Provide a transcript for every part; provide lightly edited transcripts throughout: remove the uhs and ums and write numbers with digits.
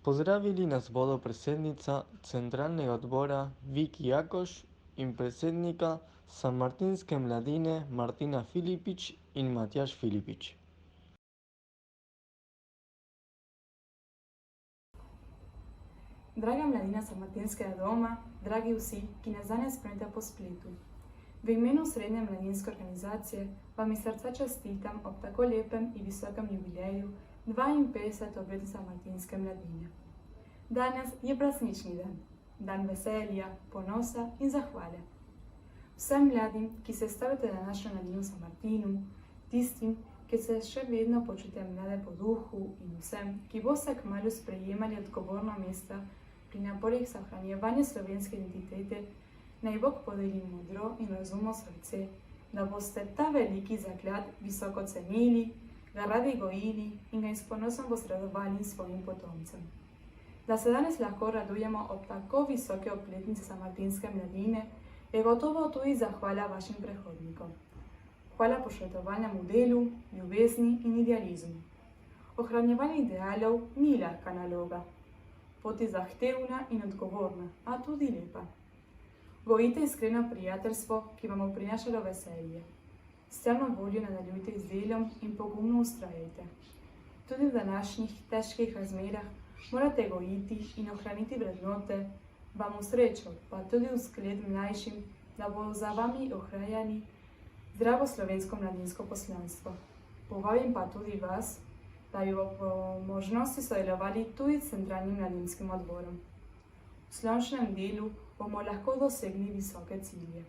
Pozdravili nas bodo predsednica centralnega odbora Viki Jakoš in predsednika Sanmartinske mladine Martina Filipič in Matjaž Filipič. Draga mladina Sanmartinskega doma, dragi vsi, ki nas danes spremljate po spletu. V imenu Srednje mladinske organizacije vam iz srca čestitam ob tako lepem in visokem jubileju 52. obletnice Sanmartinske mladine. Danes je praznični dan, dan veselja, ponosa in zahvale. Vsem mladim, ki se stavite na našo mladino v Sanmartinu, tistim, ki se še vedno počutite mlade po duhu in vsem, ki boste kmalu sprejemali odgovorno mesto pri naporih za ohranjevanje slovenske identitete, naj Bog podeli modro in razumno srce, da boste ta veliki zaklad visoko cenili, ga radi gojili in ga s ponosom posredovali svojim potomcem. Da se danes lahko radujemo ob tako visoke obletnice Sanmartinske mladine, je gotovo tudi zahvala vašim prehodnikom. Hvala poštedovalnemu delu, ljubezni in idealizmu. Ohranjevanje idealov ni lahka naloga. Pot je zahtevna in odgovorna, a tudi lepa. Gojite iskreno prijateljstvo, ki vam bo prinašalo veselje. S ciljno voljo nadaljujte z delom in pogumno ustrajajte. Tudi v današnjih težkih razmerah morate gojiti in ohraniti vrednote, vam v srečo, pa tudi v zgled mlajšim, da bodo za vami ohranjali zdravo slovensko mladinsko poslanstvo. Povabim pa tudi vas, da bi po možnosti sodelovali tudi s centralnim mladinskim odborom. V slončnem delu bomo lahko dosegli visoke cilje.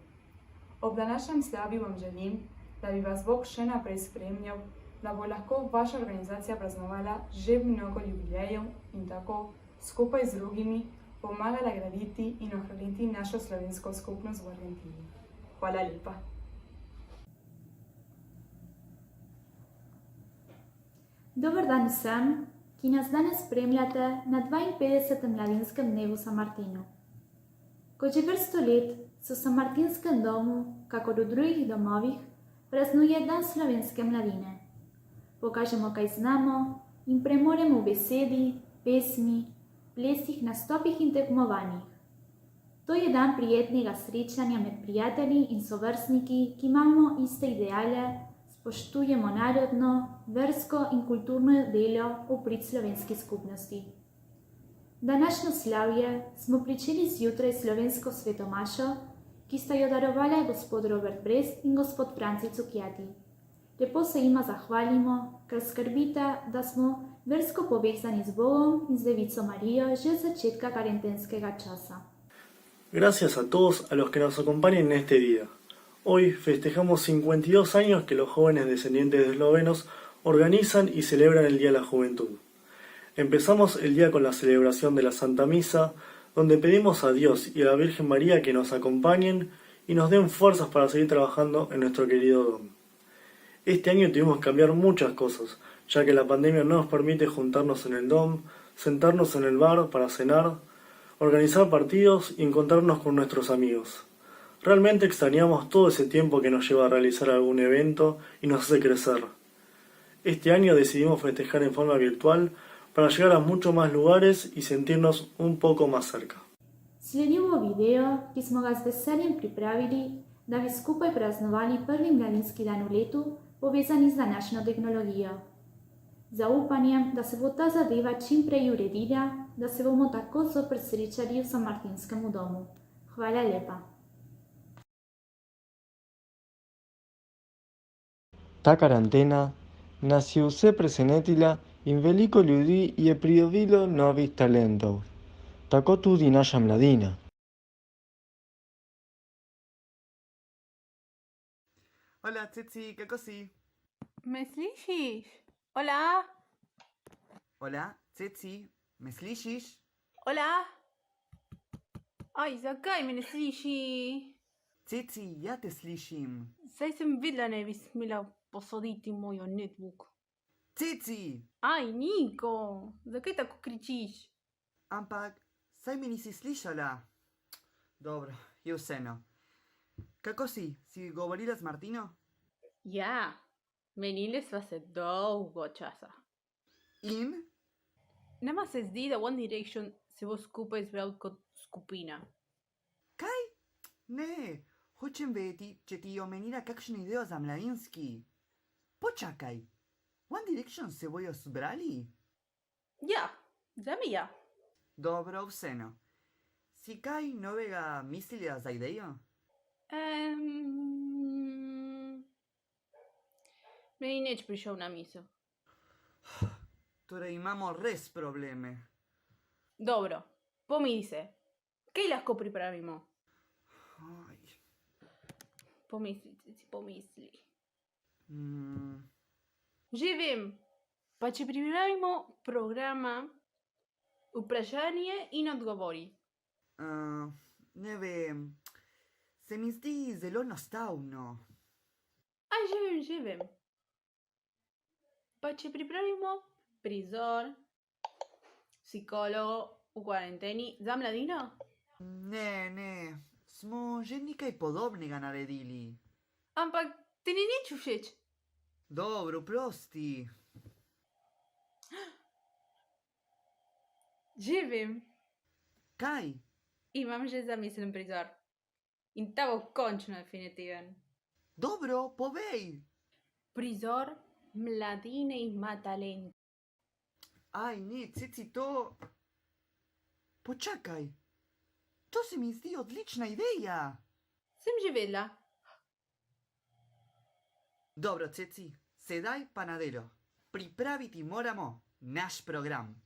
Ob današnjem slavi vam želim, da bi vas Bog še naprej spremljal, da bo lahko vaša organizacija praznovala že mnogo jubilejev in tako skupaj z drugimi pomagala graditi in ohraniti našo slovensko skupnost v Argentini. Hvala lepa. Dober dan vsem, ki nas danes spremljate na 52. mladinskem dnevu v Sanmartinu. Kot že vrsto let se v Sanmartinskem domu, kakor v drugih domovih, praznuje dan slovenske mladine. Pokažemo, kaj znamo in premoremo v besedi, pesmi, plesih, nastopih in tekmovanjih. To je dan prijetnega srečanja med prijatelji in sovrstniki, ki imamo iste ideale, spoštujemo narodno, versko in kulturno delo v prid slovenski skupnosti. Današnjo slavje smo pričeli zjutraj slovensko svetomašo, ki sta jo darovali gospod Robert Brest in gospod Franci Cukjati. Lepo se jima zahvalimo, ker skrbite, da smo versko povezani z Bogom in z Devico Marijo že od začetka karantenskega časa. Gracias a todos a los que nos acompañan en este día. Hoy festejamos 52 años que los jóvenes descendientes de eslovenos organizan y celebran el Día de la Juventud. Empezamos el día con la celebración de la Santa Misa, donde pedimos a Dios y a la Virgen María que nos acompañen y nos den fuerzas para seguir trabajando en nuestro querido dom. Este año tuvimos que cambiar muchas cosas, ya que la pandemia no nos permite juntarnos en el dom, sentarnos en el bar para cenar, organizar partidos y encontrarnos con nuestros amigos. Realmente extrañamos todo ese tiempo que nos lleva a realizar algún evento y nos hace crecer. Este año decidimos festejar en forma virtual para llegar a muchos más lugares y sentirnos un poco más cerca. Sledimo video, ki smo ga z veseljem pripravili, da bi skupaj praznovali prvi mladinski dan v letu, povezani z današnjo tehnologijo. Zaupanjem, da se bo ta zadeva čim prej uredila, da se bomo tako zopet srečali v Sanmartinskem domu. Hvala lepa. Ta karantena nas je vse presenetila in veliko ljudi je pridobilo novih talentov. Tako tudi naša mladina. Hola, Tsitsi, ¿qué si? ¿Me slišiš? Hola? Hola, Tsitsi, ¿me slišiš? Hola? Aj, zakaj me ne sliši? Tsitsi, ja te slišim. Saj sem videla, ne bi smela posoditi mojo netbook. Tsitsi! Aj, Niko, zakaj tako kričiš? Ampak, saj mi nisi slišala. Dobro, je vseeno. Kako si? Si govorila z Martino? Ja, menili sva se dolgo časa. In? Nama se zdi, da One Direction se bo skupaj zbral kot skupina. Kaj? Ne, hočem vedeti, če ti je omenila kakšno idejo za mladinski. Počakaj, One Direction se bojo zbrali? Ja, za me ja. Dobro, vseeno. Si kaj novega mislila za idejo? Meni nič prišel na misel. Torej imamo res probleme. Dobro, pomiri se. Kaj lahko pripravimo? Aj. Pomisli. Mm, Že vem, pa če pripravimo programa vprašanje in odgovori. ne vem, se mi zdi zelo enostavno. Aj, že vem. Pa če pripravimo prizor psihologo v kvaranteni za mladino? Ne, smo že nekaj podobnega naredili. Ampak ti ni nič všeč. Dobro, prosti. Že vem, Kaj? imam že zamislen prizor. In ta bo končno definitiven. Dobro, povej. Prizor mladine ima talent. Aj, ne, Ceci, to... Počakaj. To se mi zdi odlična ideja. Sem že vedela. Dobro, Ceci, sedaj pa na delo. Pripraviti moramo naš program.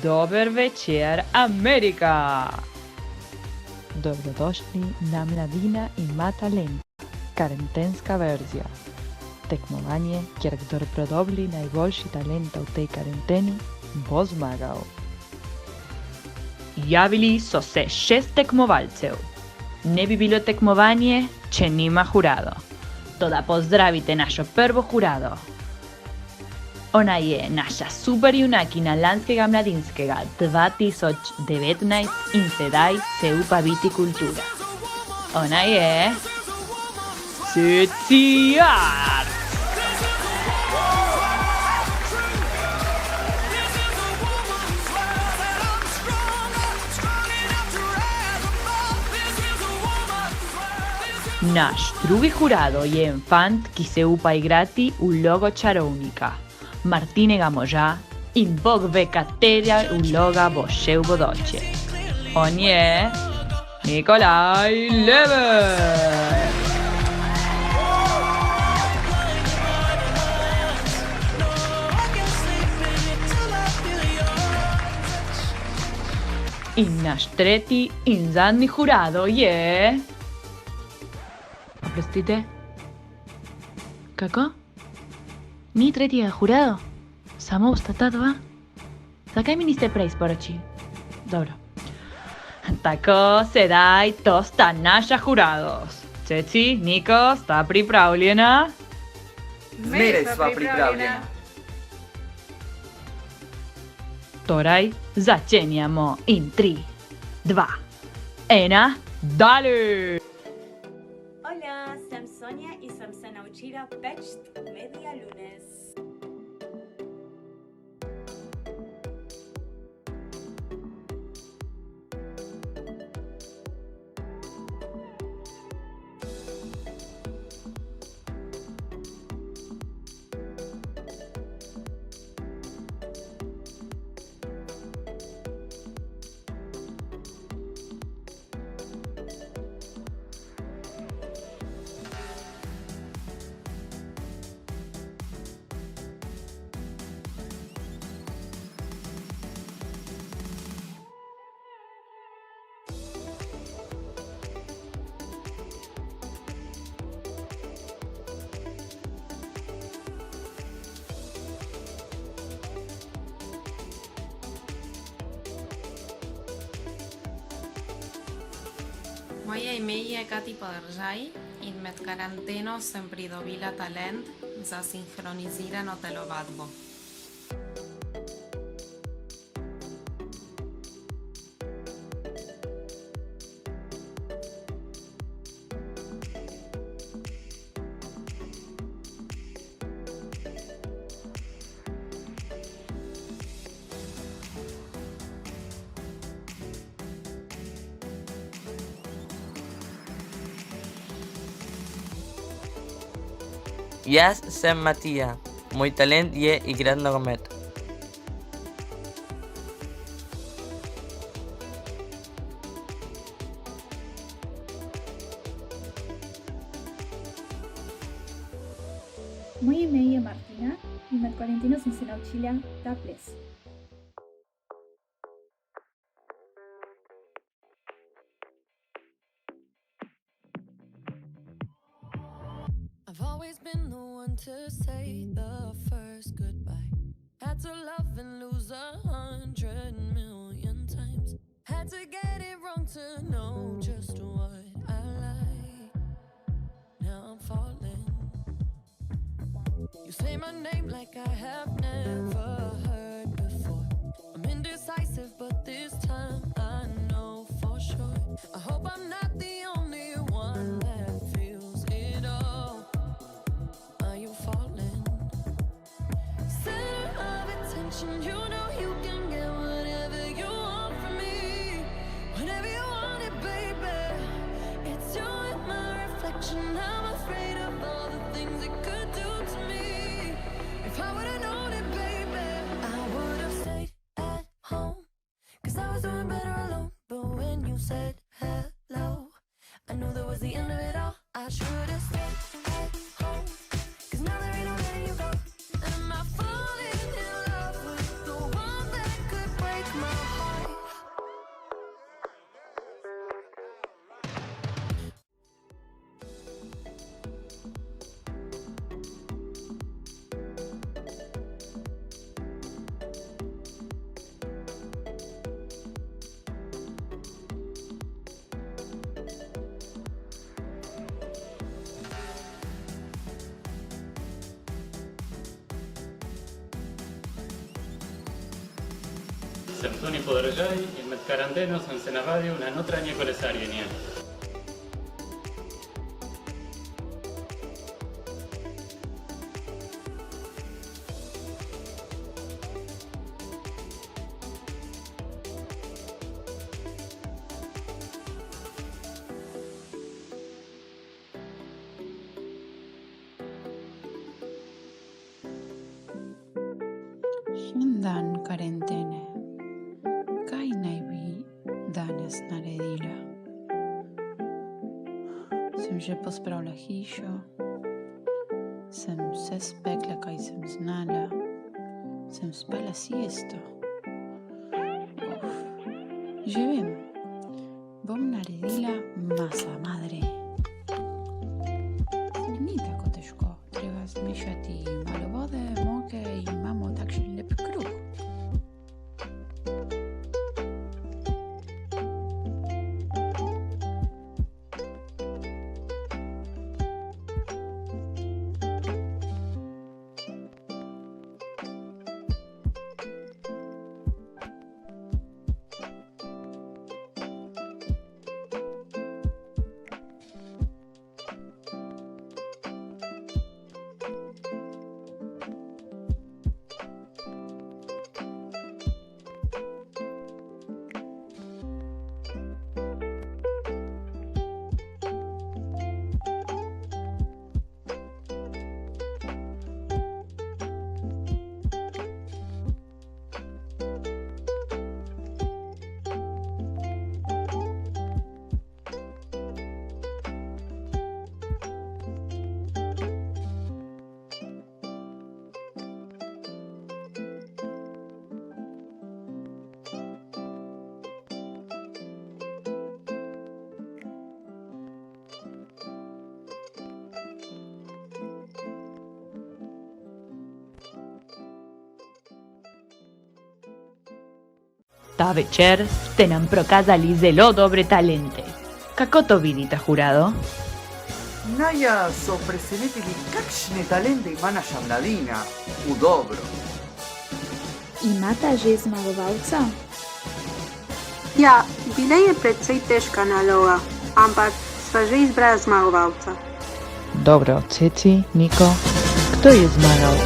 Dober večer, Amerika! Dobrodošli na Mladina ima talent, karantenska verzija. Tekmovanje, kjer kdor pridobri najboljši talent v tej karanteni, bo zmagal. Javili so se 6 tekmovalcev. Ne bi bilo tekmovanje, če nima jurado. Toda pozdravite našo prvo jurado. Ona je naša super junakinja lanskega mladinskega 2019 in sedaj se upa biti kultura. Ona je... Ceci Art! Naš drugi jurado je en fant, ki se upa igrati vlogo čarovnika, Martinega moža in bog ve, katera vloga bo še v bodoče. On je Nikolaj Leber. In naš tretji in zadnji jurado je... Oprostite? Kako? Ni tretjega jurado? Samo sta ta dva? Zakaj mi niste prej sporočili? Dobro. Tako, sedaj to sta naša jurados. Ceci, Niko, sta pripravljena? Zmeraj sva pripravljena. Torej, začenjamo in 3, 2, 1, dalje! Hola, sem Sonja in sem se naučila peči media lunes. Moja e-maili e Kati podržaj in med karanteno sem pridobila talent za sinhronizirano telovadbo. Jaz sem Matija, moj talent je igrati nogomet. Moje ime je Martina in med karanteno sem se naučila ta ples. I've always been the one to say the first goodbye. Had to love and lose 100 million times. Had to get it wrong to know just what I like. Now I'm falling. You say my name like I have never heard before. I'm indecisive, but this time I know for sure. I hope I'm not the only one that feels it all. Are you falling? Center of attention, you know you can get whatever you want from me. Whenever you want it, baby. It's you and my reflection. I'm afraid of all the things it could do to me. If I would've known it, baby, I would've stayed at home. 'Cause I was doing better alone. But when you said hello, I knew that was the end of it all. I should've stayed at home. 'Cause now there ain't no letting you go. Am I falling in love with the one that could break my heart? Sem Toni podržaj in med karanteno sem se navadil na notranje kolesarjenje. Šen dan karantene. Kaj naj bi danes naredila? Sem že pospravila hišo, sem vse spekla, kaj sem znala, sem spala siesto. Že vem, bom naredila masa madre. Ni tako težko, treba zmešati malo vode, moke in imamo takšen lep kruh. Ta večer ste nam prokazali zelo dobre talente. Kako to vidite, jurado? Naya so presenetili kakšne talente ima naša mladina. V dobro. Imata že zmagovalca? Ja, bila je precej težka naloga, ampak sva že izbrala zmagovalca. Dobro, Ceci, Niko, kto je zmagal?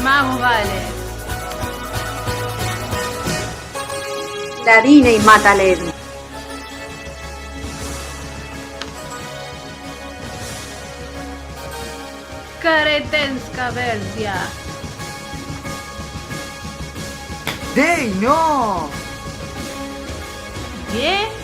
Zmagovale. Mladine ima talent. Karetenska verzija. Dej, no! Je?